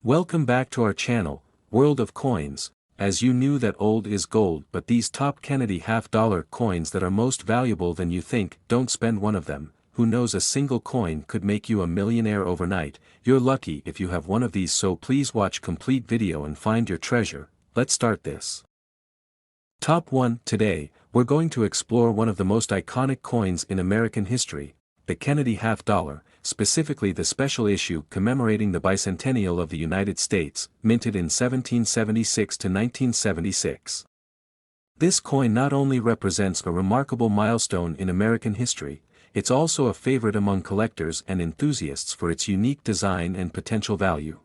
Welcome back to our channel, World of Coins. As you knew that old is gold, but these top Kennedy half-dollar coins that are most valuable than you think, don't spend one of them. Who knows, a single coin could make you a millionaire overnight. You're lucky if you have one of these, so please watch complete video and find your treasure. Let's start this. Top 1. Today, we're going to explore one of the most iconic coins in American history, the Kennedy half dollar, specifically the special issue commemorating the bicentennial of the United States, minted in 1776 to 1976. This coin not only represents a remarkable milestone in American history, it's also a favorite among collectors and enthusiasts for its unique design and potential value.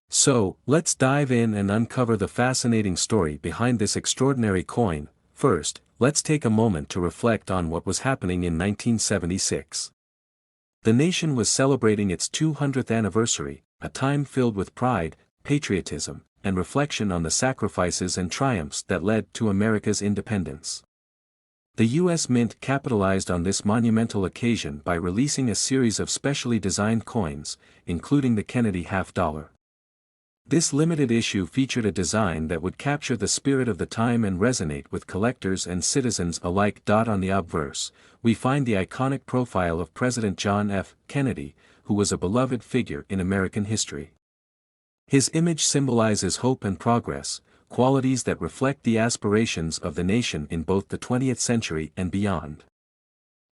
So, let's dive in and uncover the fascinating story behind this extraordinary coin. First, let's take a moment to reflect on what was happening in 1976. The nation was celebrating its 200th anniversary, a time filled with pride, patriotism, and reflection on the sacrifices and triumphs that led to America's independence. The U.S. Mint capitalized on this monumental occasion by releasing a series of specially designed coins, including the Kennedy half dollar. This limited issue featured a design that would capture the spirit of the time and resonate with collectors and citizens alike. On the obverse, we find the iconic profile of President John F. Kennedy, who was a beloved figure in American history. His image symbolizes hope and progress, qualities that reflect the aspirations of the nation in both the 20th century and beyond.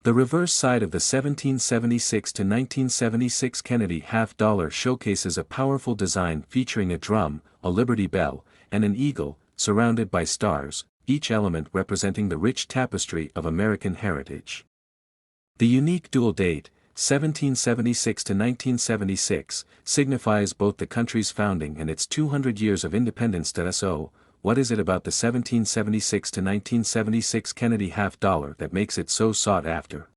The reverse side of the 1776 to 1976 Kennedy half dollar showcases a powerful design featuring a drum, a Liberty Bell, and an eagle, surrounded by stars, each element representing the rich tapestry of American heritage. The unique dual date, 1776 to 1976, signifies both the country's founding and its 200 years of independence. So, what is it about the 1776 to 1976 Kennedy half dollar that makes it so sought after?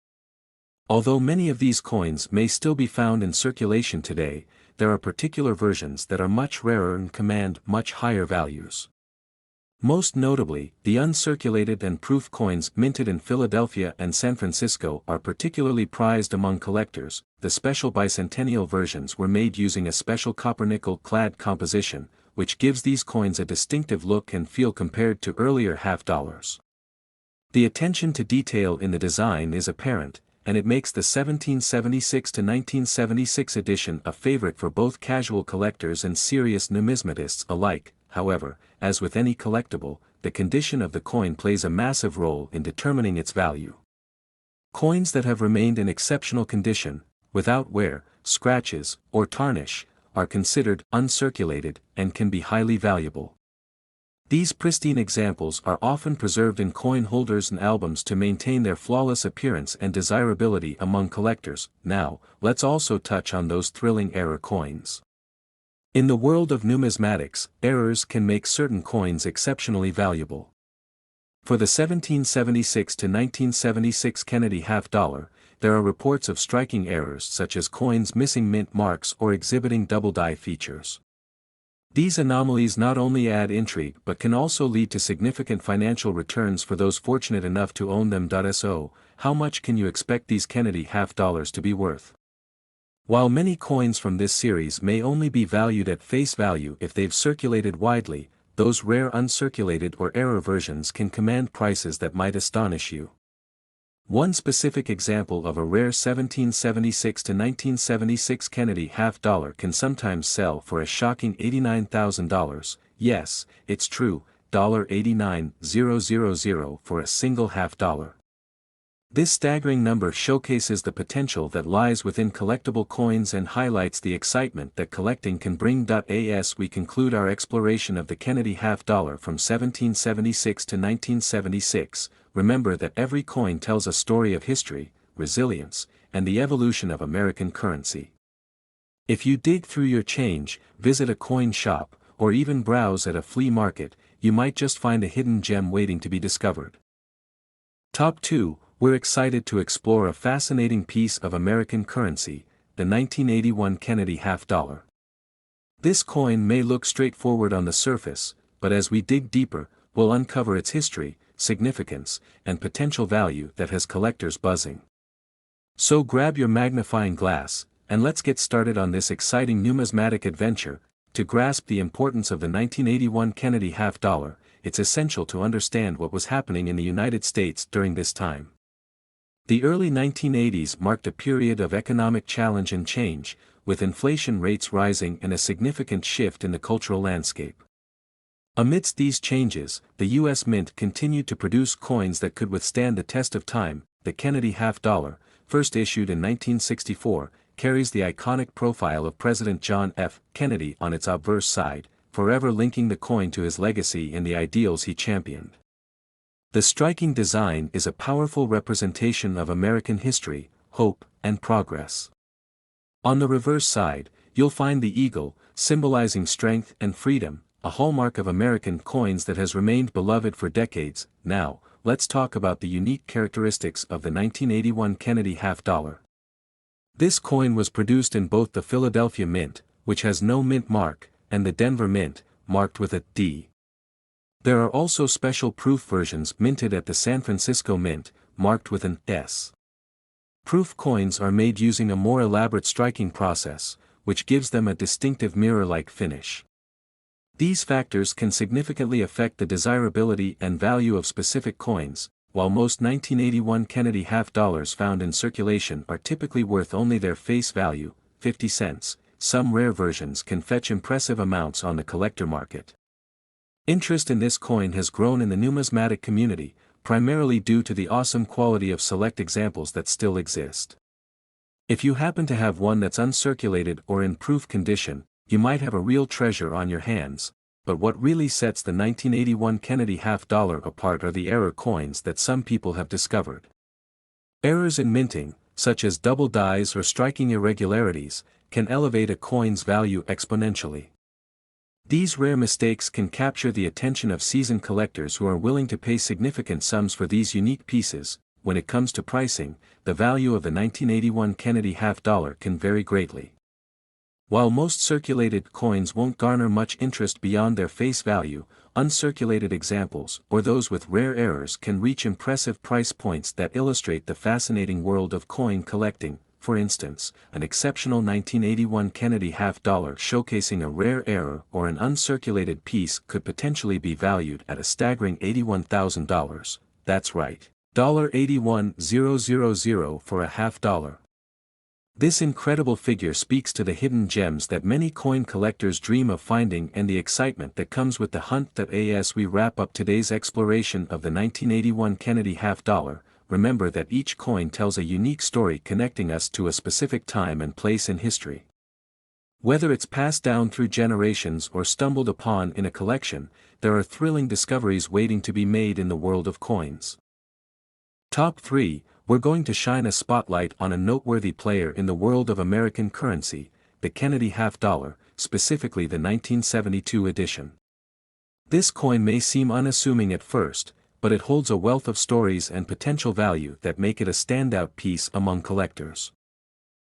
Although many of these coins may still be found in circulation today, there are particular versions that are much rarer and command much higher values. Most notably, the uncirculated and proof coins minted in Philadelphia and San Francisco are particularly prized among collectors. The special bicentennial versions were made using a special copper-nickel clad composition, which gives these coins a distinctive look and feel compared to earlier half dollars. The attention to detail in the design is apparent, and it makes the 1776 to 1976 edition a favorite for both casual collectors and serious numismatists alike. However, as with any collectible, the condition of the coin plays a massive role in determining its value. Coins that have remained in exceptional condition, without wear, scratches, or tarnish, are considered uncirculated and can be highly valuable. These pristine examples are often preserved in coin holders and albums to maintain their flawless appearance and desirability among collectors. Now, let's also touch on those thrilling error coins. In the world of numismatics, errors can make certain coins exceptionally valuable. For the 1776 to 1976 Kennedy half dollar, there are reports of striking errors such as coins missing mint marks or exhibiting double die features. These anomalies not only add intrigue but can also lead to significant financial returns for those fortunate enough to own them. So, how much can you expect these Kennedy half dollars to be worth? While many coins from this series may only be valued at face value if they've circulated widely, those rare uncirculated or error versions can command prices that might astonish you. One specific example of a rare 1776 to 1976 Kennedy half dollar can sometimes sell for a shocking $89,000. Yes, it's true, $89,000 for a single half dollar. This staggering number showcases the potential that lies within collectible coins and highlights the excitement that collecting can bring. As we conclude our exploration of the Kennedy half dollar from 1776 to 1976, remember that every coin tells a story of history, resilience, and the evolution of American currency. If you dig through your change, visit a coin shop, or even browse at a flea market, you might just find a hidden gem waiting to be discovered. Top 2. We're excited to explore a fascinating piece of American currency, the 1981 Kennedy half dollar. This coin may look straightforward on the surface, but as we dig deeper, we'll uncover its history, significance, and potential value that has collectors buzzing. So grab your magnifying glass, and let's get started on this exciting numismatic adventure. To grasp the importance of the 1981 Kennedy half dollar, it's essential to understand what was happening in the United States during this time. The early 1980s marked a period of economic challenge and change, with inflation rates rising and a significant shift in the cultural landscape. Amidst these changes, the U.S. Mint continued to produce coins that could withstand the test of time. The Kennedy half dollar, first issued in 1964, carries the iconic profile of President John F. Kennedy on its obverse side, forever linking the coin to his legacy and the ideals he championed. The striking design is a powerful representation of American history, hope, and progress. On the reverse side, you'll find the eagle, symbolizing strength and freedom, a hallmark of American coins that has remained beloved for decades. Now, let's talk about the unique characteristics of the 1981 Kennedy half dollar. This coin was produced in both the Philadelphia Mint, which has no mint mark, and the Denver Mint, marked with a D. There are also special proof versions minted at the San Francisco Mint, marked with an S. Proof coins are made using a more elaborate striking process, which gives them a distinctive mirror-like finish. These factors can significantly affect the desirability and value of specific coins. While most 1981 Kennedy half dollars found in circulation are typically worth only their face value, 50 cents, some rare versions can fetch impressive amounts on the collector market. Interest in this coin has grown in the numismatic community, primarily due to the awesome quality of select examples that still exist. If you happen to have one that's uncirculated or in proof condition, you might have a real treasure on your hands. But what really sets the 1981 Kennedy half dollar apart are the error coins that some people have discovered. Errors in minting, such as double dies or striking irregularities, can elevate a coin's value exponentially. These rare mistakes can capture the attention of seasoned collectors who are willing to pay significant sums for these unique pieces. When it comes to pricing, the value of the 1981 Kennedy half dollar can vary greatly. While most circulated coins won't garner much interest beyond their face value, uncirculated examples or those with rare errors can reach impressive price points that illustrate the fascinating world of coin collecting. For instance, an exceptional 1981 Kennedy half dollar showcasing a rare error or an uncirculated piece could potentially be valued at a staggering $81,000. That's right, $81,000 for a half dollar. This incredible figure speaks to the hidden gems that many coin collectors dream of finding and the excitement that comes with the hunt. As we wrap up today's exploration of the 1981 Kennedy half dollar, remember that each coin tells a unique story connecting us to a specific time and place in history. Whether it's passed down through generations or stumbled upon in a collection, there are thrilling discoveries waiting to be made in the world of coins. Top 3, we're going to shine a spotlight on a noteworthy player in the world of American currency, the Kennedy half dollar, specifically the 1972 edition. This coin may seem unassuming at first, but it holds a wealth of stories and potential value that make it a standout piece among collectors.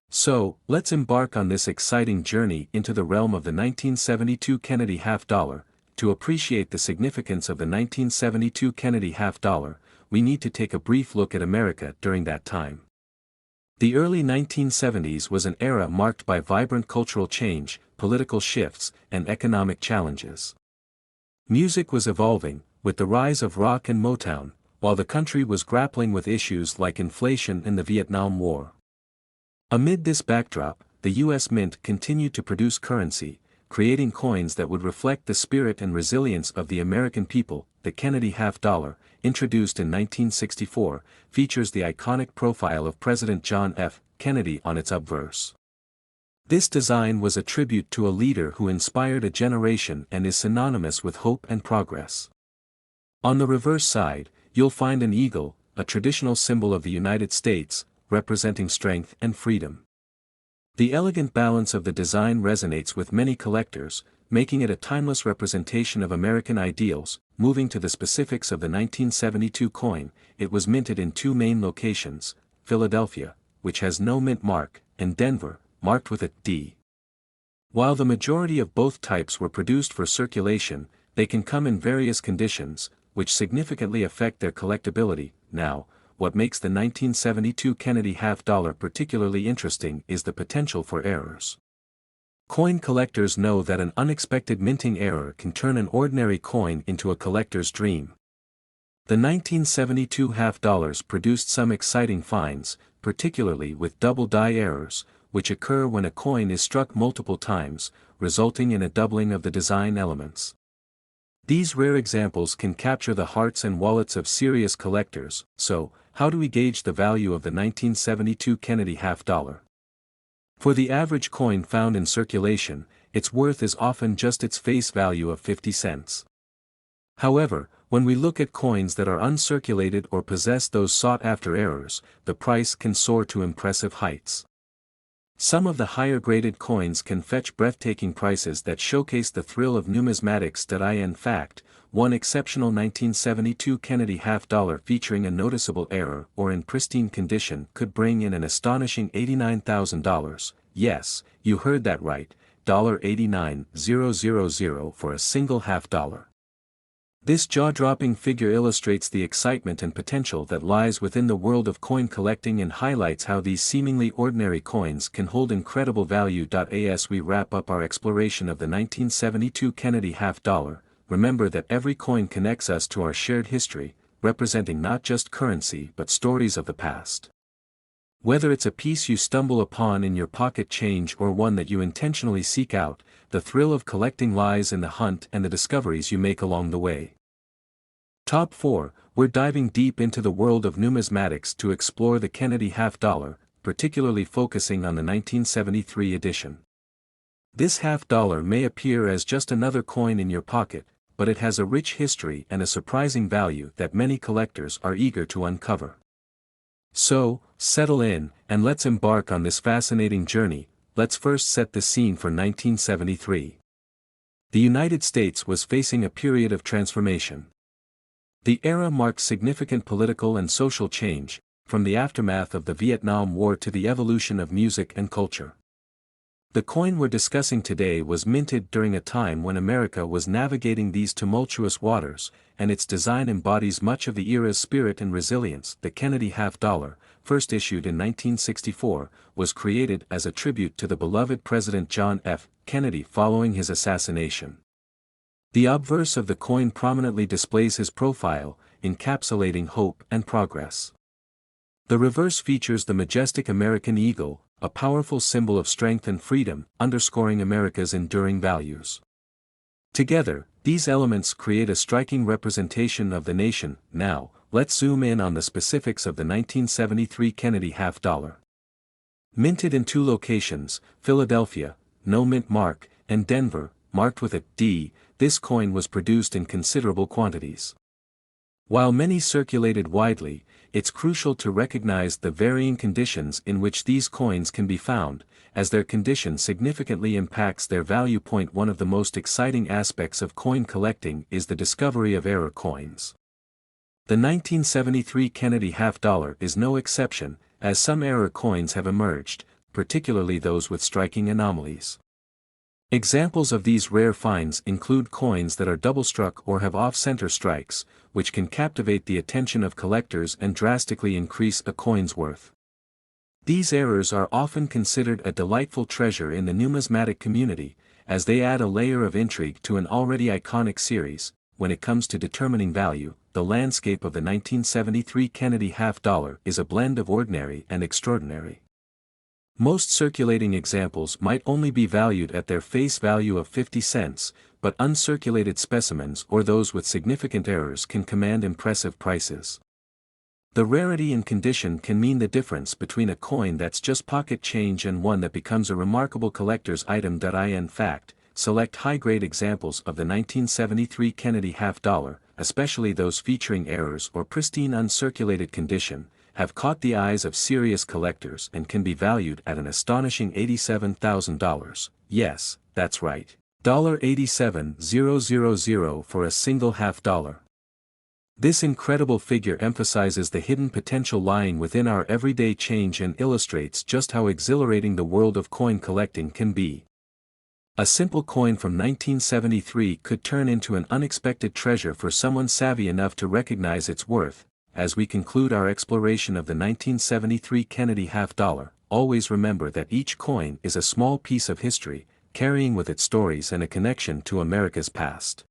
So, let's embark on this exciting journey into the realm of the 1972 Kennedy half dollar. To appreciate the significance of the 1972 Kennedy half dollar, we need to take a brief look at America during that time. The early 1970s was an era marked by vibrant cultural change, political shifts, and economic challenges. Music was evolving, with the rise of rock and Motown, while the country was grappling with issues like inflation and the Vietnam War. Amid this backdrop, the U.S. Mint continued to produce currency, creating coins that would reflect the spirit and resilience of the American people. The Kennedy half dollar, introduced in 1964, features the iconic profile of President John F. Kennedy on its obverse. This design was a tribute to a leader who inspired a generation and is synonymous with hope and progress. On the reverse side, you'll find an eagle, a traditional symbol of the United States, representing strength and freedom. The elegant balance of the design resonates with many collectors, making it a timeless representation of American ideals. Moving to the specifics of the 1972 coin, it was minted in two main locations, Philadelphia, which has no mint mark, and Denver, marked with a D. While the majority of both types were produced for circulation, they can come in various conditions, which significantly affect their collectability. Now, what makes the 1972 Kennedy half dollar particularly interesting is the potential for errors. Coin collectors know that an unexpected minting error can turn an ordinary coin into a collector's dream. The 1972 half dollars produced some exciting finds, particularly with double die errors, which occur when a coin is struck multiple times, resulting in a doubling of the design elements. These rare examples can capture the hearts and wallets of serious collectors. So, how do we gauge the value of the 1972 Kennedy half dollar? For the average coin found in circulation, its worth is often just its face value of 50 cents. However, when we look at coins that are uncirculated or possess those sought-after errors, the price can soar to impressive heights. Some of the higher-graded coins can fetch breathtaking prices that showcase the thrill of numismatics. In fact, one exceptional 1972 Kennedy half dollar featuring a noticeable error or in pristine condition could bring in an astonishing $89,000. Yes, you heard that right, $89,000 for a single half dollar. This jaw-dropping figure illustrates the excitement and potential that lies within the world of coin collecting and highlights how these seemingly ordinary coins can hold incredible value. As we wrap up our exploration of the 1972 Kennedy half dollar, remember that every coin connects us to our shared history, representing not just currency but stories of the past. Whether it's a piece you stumble upon in your pocket change or one that you intentionally seek out, the thrill of collecting lies in the hunt and the discoveries you make along the way. Top 4, we're diving deep into the world of numismatics to explore the Kennedy half dollar, particularly focusing on the 1973 edition. This half dollar may appear as just another coin in your pocket, but it has a rich history and a surprising value that many collectors are eager to uncover. So, settle in, and let's embark on this fascinating journey. Let's first set the scene for 1973. The United States was facing a period of transformation. The era marked significant political and social change, from the aftermath of the Vietnam War to the evolution of music and culture. The coin we're discussing today was minted during a time when America was navigating these tumultuous waters, and its design embodies much of the era's spirit and resilience. The Kennedy half dollar, first issued in 1964, was created as a tribute to the beloved President John F. Kennedy following his assassination. The obverse of the coin prominently displays his profile, encapsulating hope and progress. The reverse features the majestic American eagle, a powerful symbol of strength and freedom, underscoring America's enduring values. Together, these elements create a striking representation of the nation. Now, let's zoom in on the specifics of the 1973 Kennedy half dollar. Minted in 2 locations, Philadelphia, no mint mark, and Denver, marked with a D, this coin was produced in considerable quantities. While many circulated widely, it's crucial to recognize the varying conditions in which these coins can be found, as their condition significantly impacts their value. One of the most exciting aspects of coin collecting is the discovery of error coins. The 1973 Kennedy half dollar is no exception, as some error coins have emerged, particularly those with striking anomalies. Examples of these rare finds include coins that are double-struck or have off-center strikes, which can captivate the attention of collectors and drastically increase a coin's worth. These errors are often considered a delightful treasure in the numismatic community, as they add a layer of intrigue to an already iconic series. When it comes to determining value, the landscape of the 1973 Kennedy half dollar is a blend of ordinary and extraordinary. Most circulating examples might only be valued at their face value of 50 cents, but uncirculated specimens or those with significant errors can command impressive prices. The rarity and condition can mean the difference between a coin that's just pocket change and one that becomes a remarkable collector's item. In fact, select high-grade examples of the 1973 Kennedy half dollar, especially those featuring errors or pristine uncirculated condition, have caught the eyes of serious collectors and can be valued at an astonishing $87,000. Yes, that's right. $87,000 for a single half dollar. This incredible figure emphasizes the hidden potential lying within our everyday change and illustrates just how exhilarating the world of coin collecting can be. A simple coin from 1973 could turn into an unexpected treasure for someone savvy enough to recognize its worth. As we conclude our exploration of the 1973 Kennedy half dollar, always remember that each coin is a small piece of history, carrying with it stories and a connection to America's past.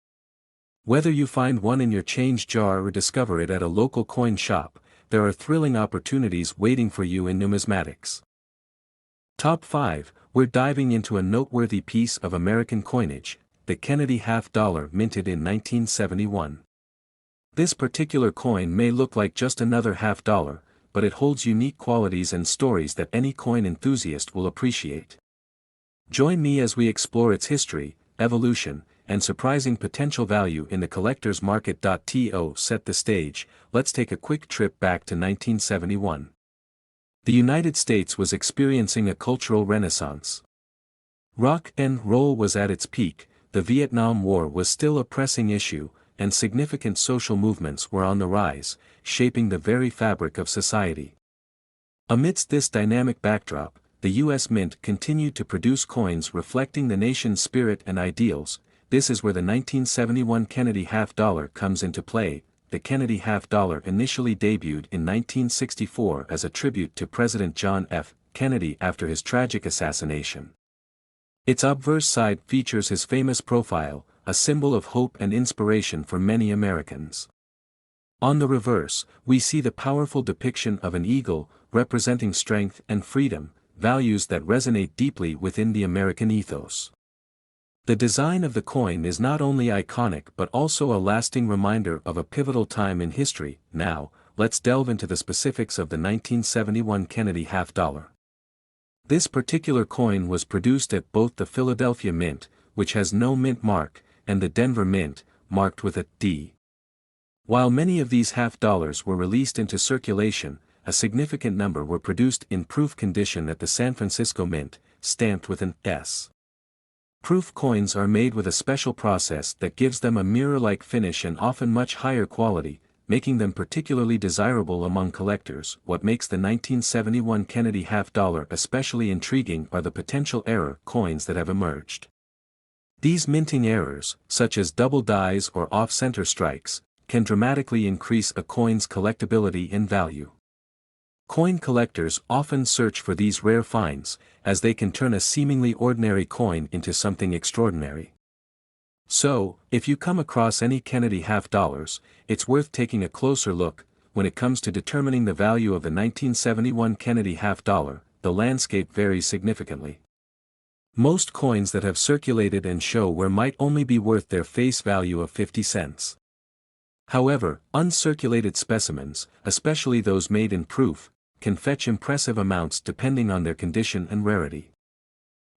Whether you find one in your change jar or discover it at a local coin shop, there are thrilling opportunities waiting for you in numismatics. Top 5, we're diving into a noteworthy piece of American coinage, the Kennedy Half Dollar minted in 1971. This particular coin may look like just another half dollar, but it holds unique qualities and stories that any coin enthusiast will appreciate. Join me as we explore its history, evolution, and surprising potential value in the collector's market. To set the stage, let's take a quick trip back to 1971. The United States was experiencing a cultural renaissance. Rock and roll was at its peak, the Vietnam War was still a pressing issue, and significant social movements were on the rise, shaping the very fabric of society. Amidst this dynamic backdrop, the U.S. Mint continued to produce coins reflecting the nation's spirit and ideals. This is where the 1971 Kennedy Half Dollar comes into play. The Kennedy Half Dollar initially debuted in 1964 as a tribute to President John F. Kennedy after his tragic assassination. Its obverse side features his famous profile, a symbol of hope and inspiration for many Americans. On the reverse, we see the powerful depiction of an eagle, representing strength and freedom, values that resonate deeply within the American ethos. The design of the coin is not only iconic but also a lasting reminder of a pivotal time in history. Now, let's delve into the specifics of the 1971 Kennedy Half Dollar. This particular coin was produced at both the Philadelphia Mint, which has no mint mark, and the Denver Mint, marked with a D. While many of these half dollars were released into circulation, a significant number were produced in proof condition at the San Francisco Mint, stamped with an S. Proof coins are made with a special process that gives them a mirror-like finish and often much higher quality, making them particularly desirable among collectors. What makes the 1971 Kennedy Half Dollar especially intriguing are the potential error coins that have emerged. These minting errors, such as double dies or off-center strikes, can dramatically increase a coin's collectability and value. Coin collectors often search for these rare finds, as they can turn a seemingly ordinary coin into something extraordinary. So, if you come across any Kennedy Half Dollars, it's worth taking a closer look. When it comes to determining the value of the 1971 Kennedy Half Dollar, the landscape varies significantly. Most coins that have circulated and show wear might only be worth their face value of 50 cents. However, uncirculated specimens, especially those made in proof, can fetch impressive amounts depending on their condition and rarity.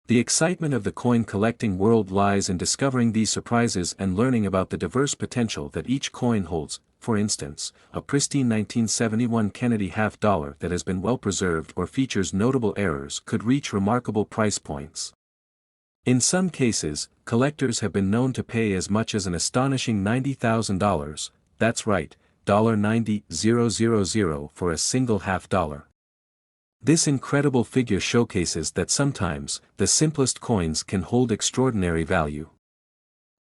The excitement of the coin collecting world lies in discovering these surprises and learning about the diverse potential that each coin holds. For instance, a pristine 1971 Kennedy Half Dollar that has been well preserved or features notable errors could reach remarkable price points. In some cases, collectors have been known to pay as much as an astonishing $90,000, that's right, $90,000 for a single half dollar. This incredible figure showcases that sometimes, the simplest coins can hold extraordinary value.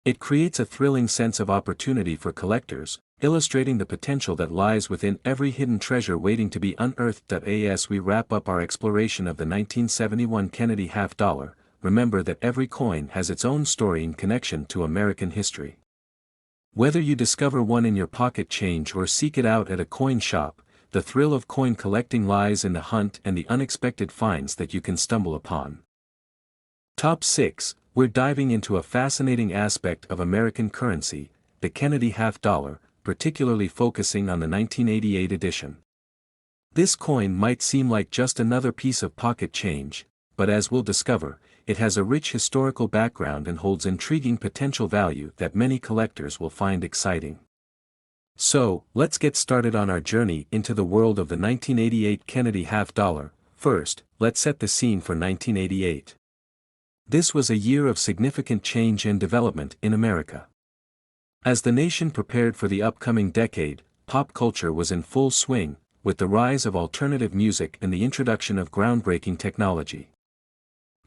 It creates a thrilling sense of opportunity for collectors, illustrating the potential that lies within every hidden treasure waiting to be unearthed. As we wrap up our exploration of the 1971 Kennedy Half Dollar, remember that every coin has its own story in connection to American history. Whether you discover one in your pocket change or seek it out at a coin shop, the thrill of coin collecting lies in the hunt and the unexpected finds that you can stumble upon. Top 6, we're diving into a fascinating aspect of American currency, the Kennedy Half Dollar, particularly focusing on the 1988 edition. This coin might seem like just another piece of pocket change, but as we'll discover, it has a rich historical background and holds intriguing potential value that many collectors will find exciting. So, let's get started on our journey into the world of the 1988 Kennedy Half Dollar. First, let's set the scene for 1988. This was a year of significant change and development in America. As the nation prepared for the upcoming decade, pop culture was in full swing, with the rise of alternative music and the introduction of groundbreaking technology.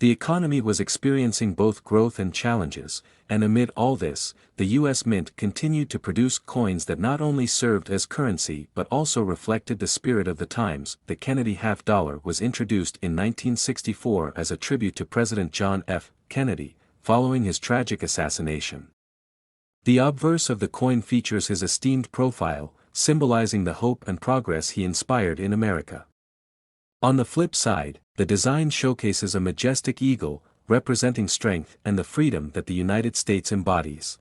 The economy was experiencing both growth and challenges, and amid all this, the U.S. Mint continued to produce coins that not only served as currency but also reflected the spirit of the times. The Kennedy half dollar was introduced in 1964 as a tribute to President John F. Kennedy, following his tragic assassination. The obverse of the coin features his esteemed profile, symbolizing the hope and progress he inspired in America. On the flip side, the design showcases a majestic eagle, representing strength and the freedom that the United States embodies.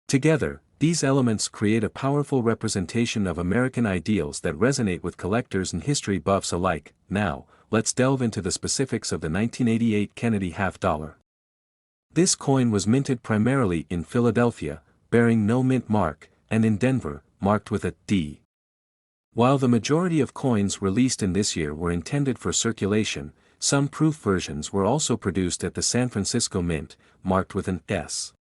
Together, these elements create a powerful representation of American ideals that resonate with collectors and history buffs alike. Now, let's delve into the specifics of the 1988 Kennedy half dollar. This coin was minted primarily in Philadelphia, bearing no mint mark, and in Denver, marked with a D. While the majority of coins released in this year were intended for circulation, some proof versions were also produced at the San Francisco Mint, marked with an S.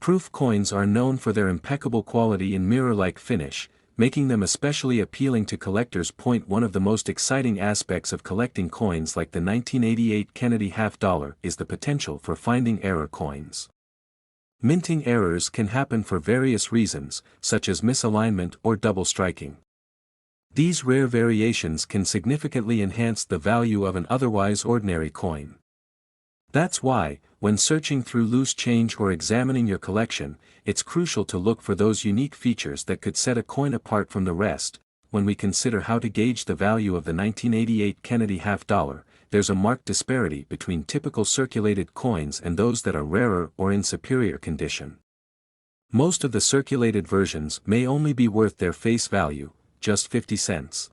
Proof coins are known for their impeccable quality and mirror-like finish, making them especially appealing to collectors. One of the most exciting aspects of collecting coins like the 1988 Kennedy half dollar is the potential for finding error coins. Minting errors can happen for various reasons, such as misalignment or double striking. These rare variations can significantly enhance the value of an otherwise ordinary coin. That's why, when searching through loose change or examining your collection, it's crucial to look for those unique features that could set a coin apart from the rest. When we consider how to gauge the value of the 1988 Kennedy half dollar, there's a marked disparity between typical circulated coins and those that are rarer or in superior condition. Most of the circulated versions may only be worth their face value, just 50 cents.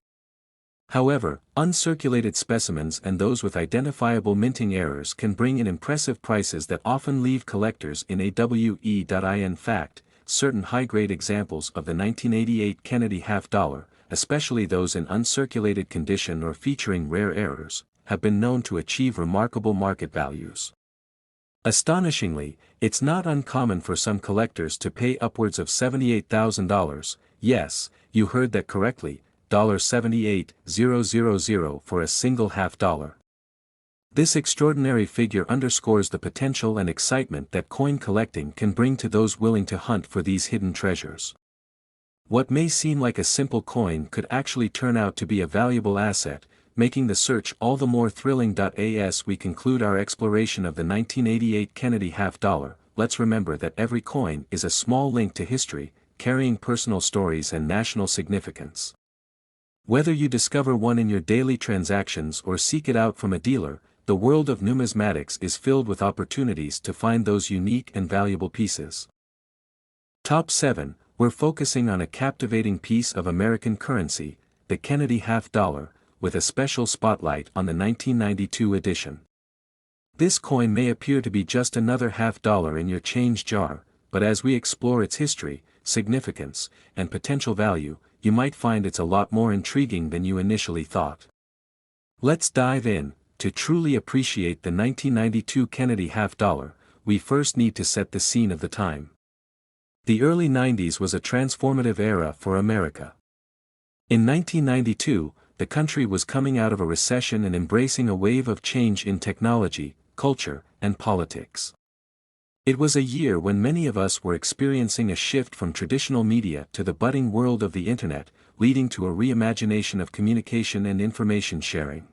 However, uncirculated specimens and those with identifiable minting errors can bring in impressive prices that often leave collectors in AWE. In fact, certain high-grade examples of the 1988 Kennedy half dollar, especially those in uncirculated condition or featuring rare errors, have been known to achieve remarkable market values. Astonishingly, it's not uncommon for some collectors to pay upwards of $78,000, yes, you heard that correctly, $78,000 for a single half dollar. This extraordinary figure underscores the potential and excitement that coin collecting can bring to those willing to hunt for these hidden treasures. What may seem like a simple coin could actually turn out to be a valuable asset, making the search all the more thrilling. As we conclude our exploration of the 1988 Kennedy half dollar, let's remember that every coin is a small link to history, carrying personal stories and national significance. Whether you discover one in your daily transactions or seek it out from a dealer, the world of numismatics is filled with opportunities to find those unique and valuable pieces. Top 7, we're focusing on a captivating piece of American currency, the Kennedy half dollar, with a special spotlight on the 1992 edition. This coin may appear to be just another half dollar in your change jar, but as we explore its history, significance, and potential value, you might find it's a lot more intriguing than you initially thought. Let's dive in. To truly appreciate the 1992 Kennedy half dollar, we first need to set the scene of the time. The early 90s was a transformative era for America. In 1992, the country was coming out of a recession and embracing a wave of change in technology, culture, and politics. It was a year when many of us were experiencing a shift from traditional media to the budding world of the internet, leading to a reimagination of communication and information sharing.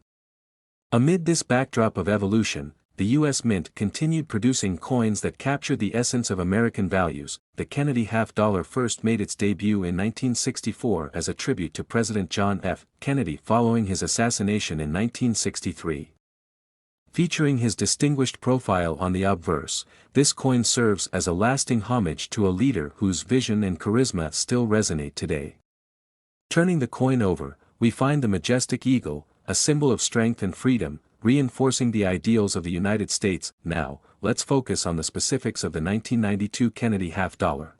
Amid this backdrop of evolution, the U.S. Mint continued producing coins that captured the essence of American values. The Kennedy half dollar first made its debut in 1964 as a tribute to President John F. Kennedy following his assassination in 1963. Featuring his distinguished profile on the obverse, this coin serves as a lasting homage to a leader whose vision and charisma still resonate today. Turning the coin over, we find the majestic eagle, a symbol of strength and freedom, reinforcing the ideals of the United States. Now, let's focus on the specifics of the 1992 Kennedy half dollar.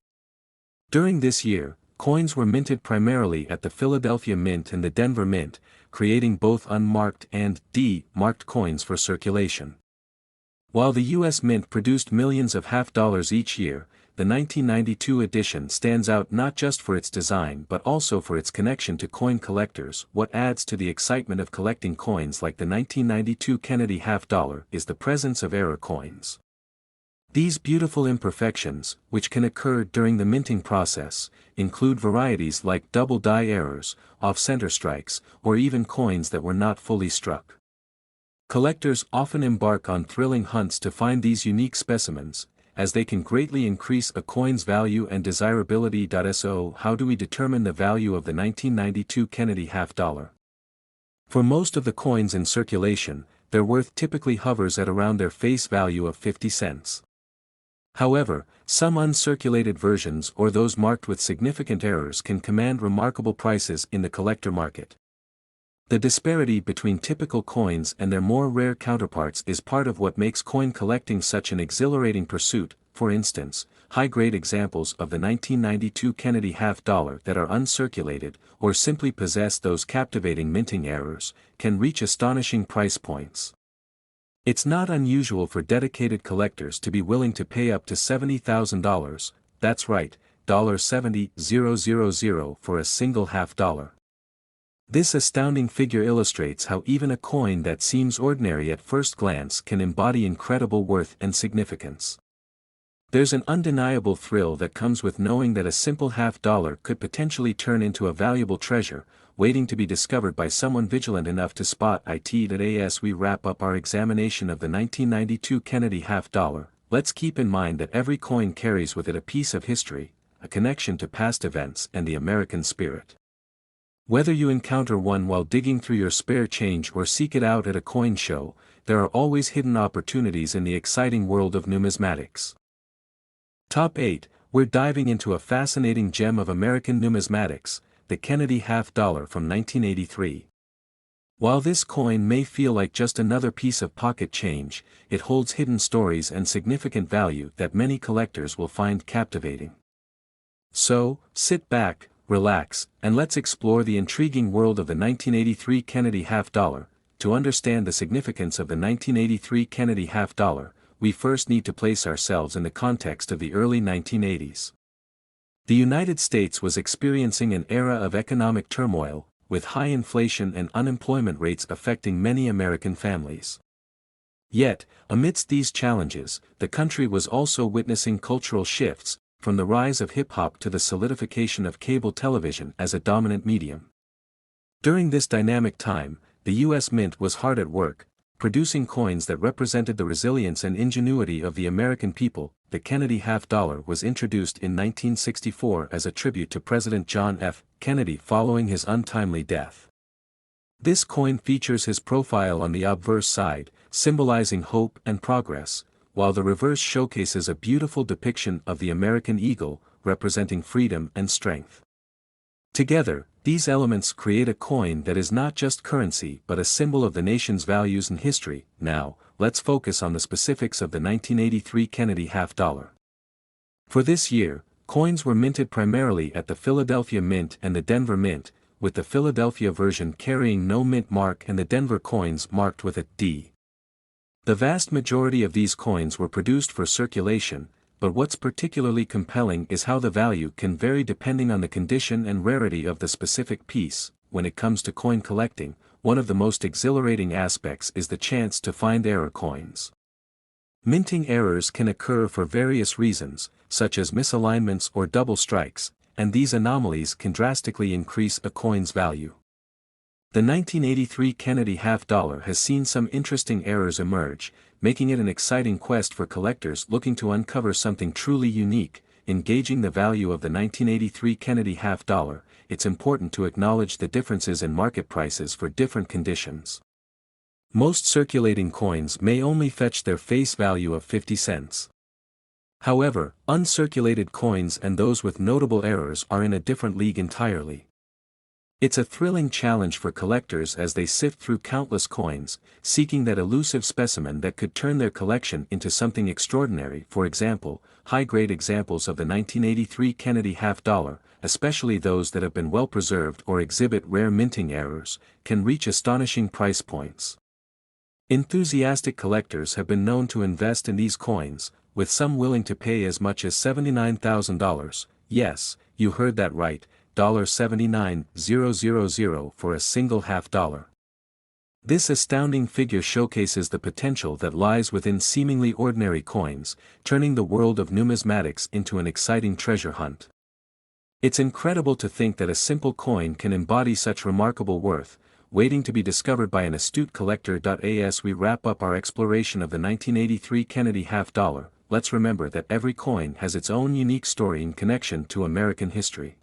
During this year, coins were minted primarily at the Philadelphia Mint and the Denver Mint, creating both unmarked and D-marked coins for circulation. While the U.S. Mint produced millions of half dollars each year, the 1992 edition stands out not just for its design but also for its connection to coin collectors. What adds to the excitement of collecting coins like the 1992 Kennedy Half Dollar is the presence of error coins. These beautiful imperfections, which can occur during the minting process, include varieties like double die errors, off-center strikes, or even coins that were not fully struck. Collectors often embark on thrilling hunts to find these unique specimens, as they can greatly increase a coin's value and desirability. So, how do we determine the value of the 1992 Kennedy Half Dollar? For most of the coins in circulation, their worth typically hovers at around their face value of 50 cents. However, some uncirculated versions or those marked with significant errors can command remarkable prices in the collector market. The disparity between typical coins and their more rare counterparts is part of what makes coin collecting such an exhilarating pursuit. For instance, high-grade examples of the 1992 Kennedy Half Dollar that are uncirculated, or simply possess those captivating minting errors, can reach astonishing price points. It's not unusual for dedicated collectors to be willing to pay up to $70,000, that's right, $70,000 for a single half dollar. This astounding figure illustrates how even a coin that seems ordinary at first glance can embody incredible worth and significance. There's an undeniable thrill that comes with knowing that a simple half dollar could potentially turn into a valuable treasure, waiting to be discovered by someone vigilant enough to spot it. As we wrap up our examination of the 1992 Kennedy Half Dollar, let's keep in mind that every coin carries with it a piece of history, a connection to past events and the American spirit. Whether you encounter one while digging through your spare change or seek it out at a coin show, there are always hidden opportunities in the exciting world of numismatics. Top 8, we're diving into a fascinating gem of American numismatics, the Kennedy Half Dollar from 1983. While this coin may feel like just another piece of pocket change, it holds hidden stories and significant value that many collectors will find captivating. So, sit back, relax, and let's explore the intriguing world of the 1983 Kennedy Half Dollar. To understand the significance of the 1983 Kennedy Half Dollar, we first need to place ourselves in the context of the early 1980s. The United States was experiencing an era of economic turmoil, with high inflation and unemployment rates affecting many American families. Yet, amidst these challenges, the country was also witnessing cultural shifts, from the rise of hip-hop to the solidification of cable television as a dominant medium. During this dynamic time, the U.S. Mint was hard at work, producing coins that represented the resilience and ingenuity of the American people. The Kennedy Half Dollar was introduced in 1964 as a tribute to President John F. Kennedy following his untimely death. This coin features his profile on the obverse side, symbolizing hope and progress, while the reverse showcases a beautiful depiction of the American eagle, representing freedom and strength. Together, these elements create a coin that is not just currency but a symbol of the nation's values and history. Now, let's focus on the specifics of the 1983 Kennedy Half Dollar. For this year, coins were minted primarily at the Philadelphia Mint and the Denver Mint, with the Philadelphia version carrying no mint mark and the Denver coins marked with a D. The vast majority of these coins were produced for circulation, but what's particularly compelling is how the value can vary depending on the condition and rarity of the specific piece. When it comes to coin collecting, one of the most exhilarating aspects is the chance to find error coins. Minting errors can occur for various reasons, such as misalignments or double strikes, and these anomalies can drastically increase a coin's value. The 1983 Kennedy Half Dollar has seen some interesting errors emerge, making it an exciting quest for collectors looking to uncover something truly unique. In gauging the value of the 1983 Kennedy Half Dollar, it's important to acknowledge the differences in market prices for different conditions. Most circulating coins may only fetch their face value of 50 cents. However, uncirculated coins and those with notable errors are in a different league entirely. It's a thrilling challenge for collectors as they sift through countless coins, seeking that elusive specimen that could turn their collection into something extraordinary. For example, high-grade examples of the 1983 Kennedy Half Dollar, especially those that have been well preserved or exhibit rare minting errors, can reach astonishing price points. Enthusiastic collectors have been known to invest in these coins, with some willing to pay as much as $79,000, yes, you heard that right, $79,000 for a single half-dollar. This astounding figure showcases the potential that lies within seemingly ordinary coins, turning the world of numismatics into an exciting treasure hunt. It's incredible to think that a simple coin can embody such remarkable worth, waiting to be discovered by an astute collector. As we wrap up our exploration of the 1983 Kennedy half-dollar, let's remember that every coin has its own unique story in connection to American history.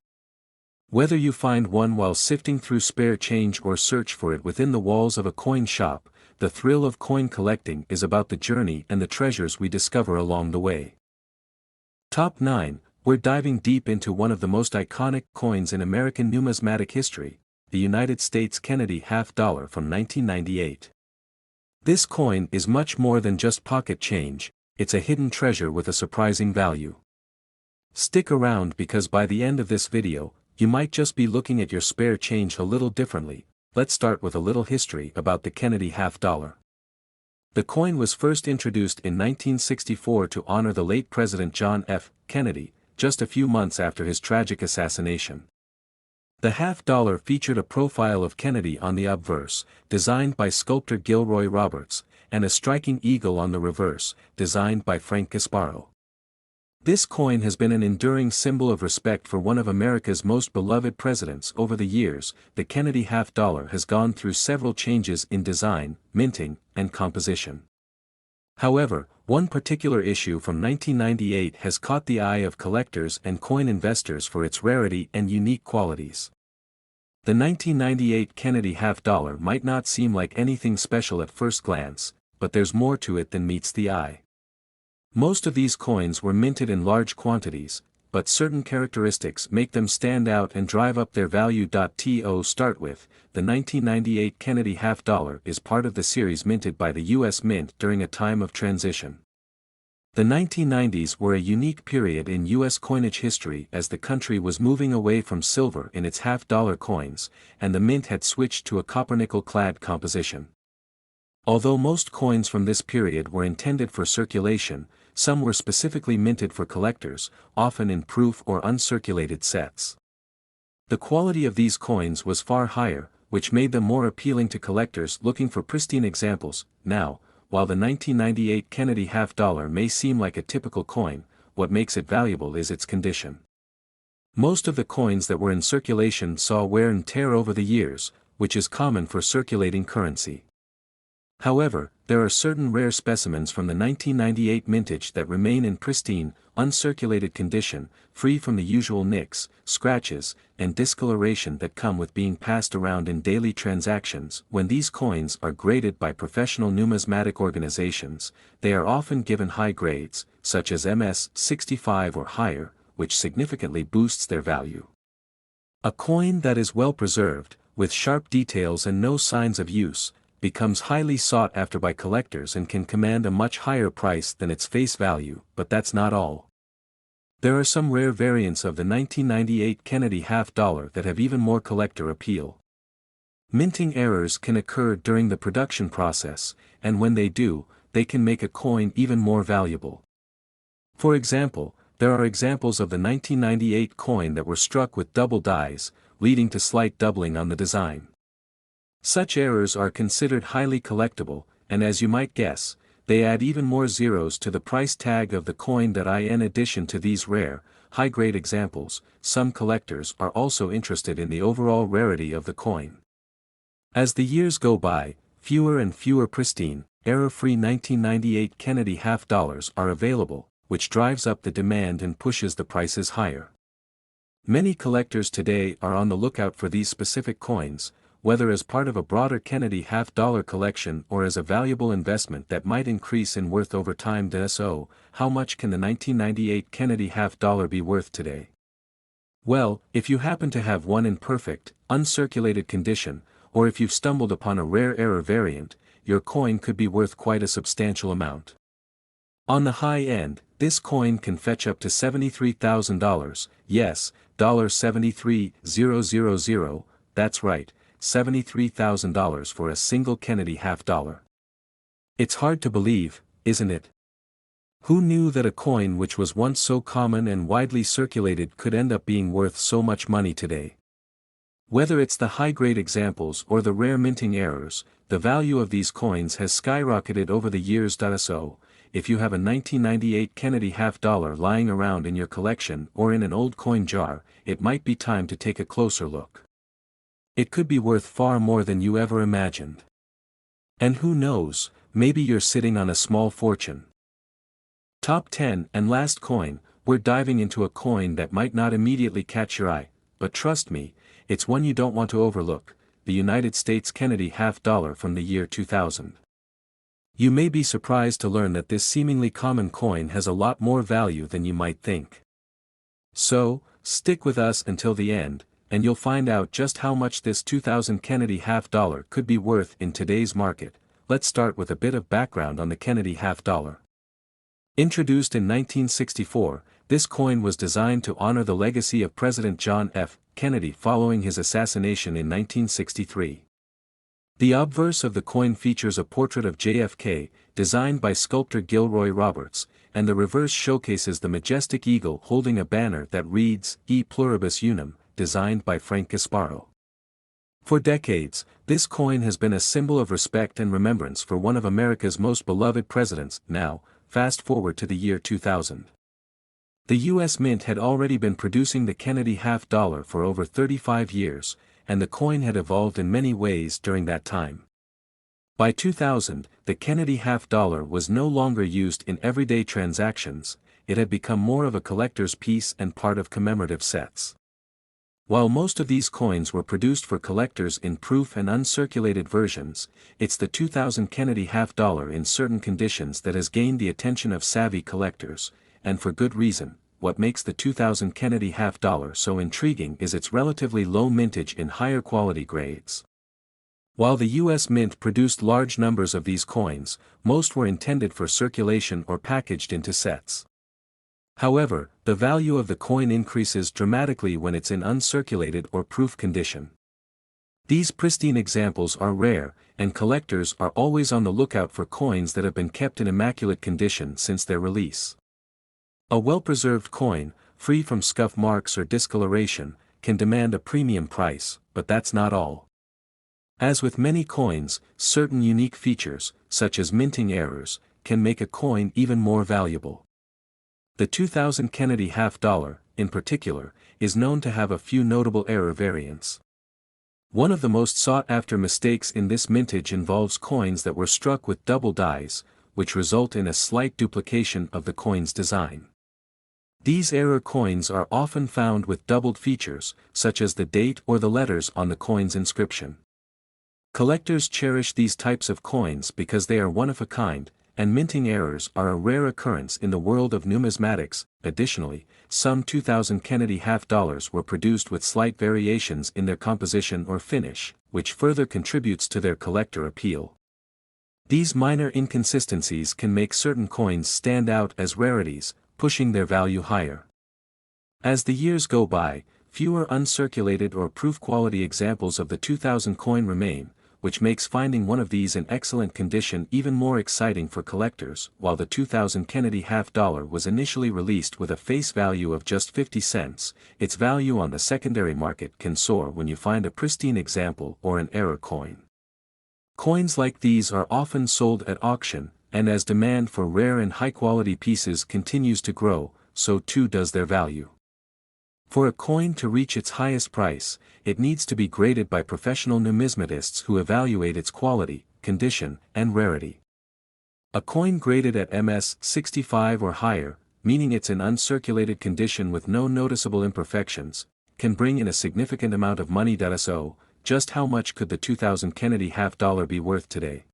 Whether you find one while sifting through spare change or search for it within the walls of a coin shop, the thrill of coin collecting is about the journey and the treasures we discover along the way. Top 9, we're diving deep into one of the most iconic coins in American numismatic history, the United States Kennedy half-dollar from 1998. This coin is much more than just pocket change, it's a hidden treasure with a surprising value. Stick around because by the end of this video, you might just be looking at your spare change a little differently. Let's start with a little history about the Kennedy half-dollar. The coin was first introduced in 1964 to honor the late President John F. Kennedy, just a few months after his tragic assassination. The half-dollar featured a profile of Kennedy on the obverse, designed by sculptor Gilroy Roberts, and a striking eagle on the reverse, designed by Frank Gasparo. This coin has been an enduring symbol of respect for one of America's most beloved presidents. Over the years, the Kennedy half-dollar has gone through several changes in design, minting, and composition. However, one particular issue from 1998 has caught the eye of collectors and coin investors for its rarity and unique qualities. The 1998 Kennedy half-dollar might not seem like anything special at first glance, but there's more to it than meets the eye. Most of these coins were minted in large quantities, but certain characteristics make them stand out and drive up their value. To start with, the 1998 Kennedy half-dollar is part of the series minted by the U.S. Mint during a time of transition. The 1990s were a unique period in U.S. coinage history as the country was moving away from silver in its half-dollar coins, and the mint had switched to a copper-nickel-clad composition. Although most coins from this period were intended for circulation, some were specifically minted for collectors, often in proof or uncirculated sets. The quality of these coins was far higher, which made them more appealing to collectors looking for pristine examples. Now, while the 1998 Kennedy half-dollar may seem like a typical coin, what makes it valuable is its condition. Most of the coins that were in circulation saw wear and tear over the years, which is common for circulating currency. However, there are certain rare specimens from the 1998 mintage that remain in pristine, uncirculated condition, free from the usual nicks, scratches, and discoloration that come with being passed around in daily transactions. When these coins are graded by professional numismatic organizations, they are often given high grades, such as MS 65 or higher, which significantly boosts their value. A coin that is well preserved, with sharp details and no signs of use, becomes highly sought after by collectors and can command a much higher price than its face value. But that's not all. There are some rare variants of the 1998 Kennedy half-dollar that have even more collector appeal. Minting errors can occur during the production process, and when they do, they can make a coin even more valuable. For example, there are examples of the 1998 coin that were struck with double dies, leading to slight doubling on the design. Such errors are considered highly collectible, and as you might guess, they add even more zeros to the price tag of the coin. In addition to these rare, high-grade examples, some collectors are also interested in the overall rarity of the coin. As the years go by, fewer and fewer pristine, error-free 1998 Kennedy half-dollars are available, which drives up the demand and pushes the prices higher. Many collectors today are on the lookout for these specific coins, whether as part of a broader Kennedy half-dollar collection or as a valuable investment that might increase in worth over time. So, how much can the 1998 Kennedy half-dollar be worth today? Well, if you happen to have one in perfect, uncirculated condition, or if you've stumbled upon a rare error variant, your coin could be worth quite a substantial amount. On the high end, this coin can fetch up to $73,000, yes, $73,000, that's right, $73,000 for a single Kennedy half-dollar. It's hard to believe, isn't it? Who knew that a coin which was once so common and widely circulated could end up being worth so much money today? Whether it's the high-grade examples or the rare minting errors, the value of these coins has skyrocketed over the years. So, if you have a 1998 Kennedy half dollar lying around in your collection or in an old coin jar, it might be time to take a closer look. It could be worth far more than you ever imagined. And who knows, maybe you're sitting on a small fortune. Top 10 and last coin, we're diving into a coin that might not immediately catch your eye, but trust me, it's one you don't want to overlook, the United States Kennedy half dollar from the year 2000. You may be surprised to learn that this seemingly common coin has a lot more value than you might think. So, stick with us until the end, and you'll find out just how much this 2000 Kennedy half dollar could be worth in today's market. Let's start with a bit of background on the Kennedy half dollar. Introduced in 1964, this coin was designed to honor the legacy of President John F. Kennedy following his assassination in 1963. The obverse of the coin features a portrait of JFK, designed by sculptor Gilroy Roberts, and the reverse showcases the majestic eagle holding a banner that reads, E Pluribus Unum, designed by Frank Gasparo. For decades, this coin has been a symbol of respect and remembrance for one of America's most beloved presidents. Now, fast forward to the year 2000. The U.S. Mint had already been producing the Kennedy half dollar for over 35 years, and the coin had evolved in many ways during that time. By 2000, the Kennedy half dollar was no longer used in everyday transactions, it had become more of a collector's piece and part of commemorative sets. While most of these coins were produced for collectors in proof and uncirculated versions, it's the 2000 Kennedy half dollar in certain conditions that has gained the attention of savvy collectors, and for good reason. What makes the 2000 Kennedy half dollar so intriguing is its relatively low mintage in higher quality grades. While the U.S. Mint produced large numbers of these coins, most were intended for circulation or packaged into sets. However, the value of the coin increases dramatically when it's in uncirculated or proof condition. These pristine examples are rare, and collectors are always on the lookout for coins that have been kept in immaculate condition since their release. A well-preserved coin, free from scuff marks or discoloration, can demand a premium price, but that's not all. As with many coins, certain unique features, such as minting errors, can make a coin even more valuable. The 2000 Kennedy half dollar, in particular, is known to have a few notable error variants. One of the most sought-after mistakes in this mintage involves coins that were struck with double dies, which result in a slight duplication of the coin's design. These error coins are often found with doubled features, such as the date or the letters on the coin's inscription. Collectors cherish these types of coins because they are one of a kind, and minting errors are a rare occurrence in the world of numismatics. Additionally, some 2000 Kennedy half dollars were produced with slight variations in their composition or finish, which further contributes to their collector appeal. These minor inconsistencies can make certain coins stand out as rarities, pushing their value higher. As the years go by, fewer uncirculated or proof quality examples of the 2000 coin remain, which makes finding one of these in excellent condition even more exciting for collectors. While the 2000 Kennedy half dollar was initially released with a face value of just 50 cents, its value on the secondary market can soar when you find a pristine example or an error coin. Coins like these are often sold at auction, and as demand for rare and high-quality pieces continues to grow, so too does their value. For a coin to reach its highest price, it needs to be graded by professional numismatists who evaluate its quality, condition, and rarity. A coin graded at MS 65 or higher, meaning it's in uncirculated condition with no noticeable imperfections, can bring in a significant amount of money. So, just how much could the 2000 Kennedy half dollar be worth today?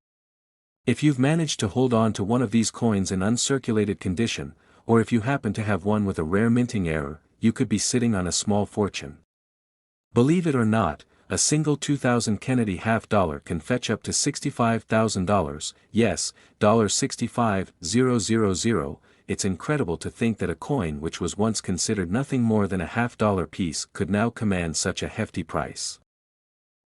If you've managed to hold on to one of these coins in uncirculated condition, or if you happen to have one with a rare minting error, you could be sitting on a small fortune. Believe it or not, a single 2000 Kennedy half dollar can fetch up to $65,000, yes, $65,000. It's incredible to think that a coin which was once considered nothing more than a half-dollar piece could now command such a hefty price.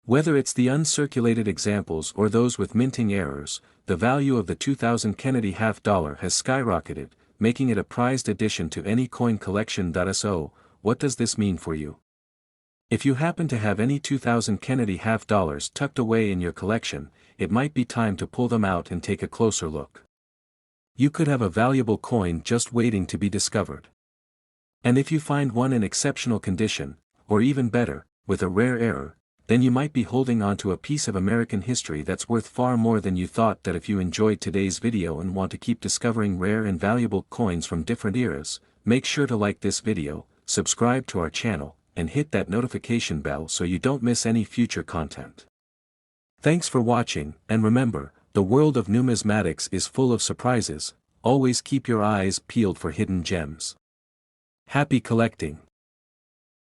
Whether it's the uncirculated examples or those with minting errors, the value of the 2000 Kennedy half dollar has skyrocketed, making it a prized addition to any coin collection. So, what does this mean for you? If you happen to have any 2000 Kennedy half dollars tucked away in your collection, it might be time to pull them out and take a closer look. You could have a valuable coin just waiting to be discovered. And if you find one in exceptional condition, or even better, with a rare error, then you might be holding on to a piece of American history that's worth far more than you thought. If you enjoyed today's video and want to keep discovering rare and valuable coins from different eras, make sure to like this video, subscribe to our channel, and hit that notification bell so you don't miss any future content. Thanks for watching, and remember, the world of numismatics is full of surprises. Always keep your eyes peeled for hidden gems. Happy collecting!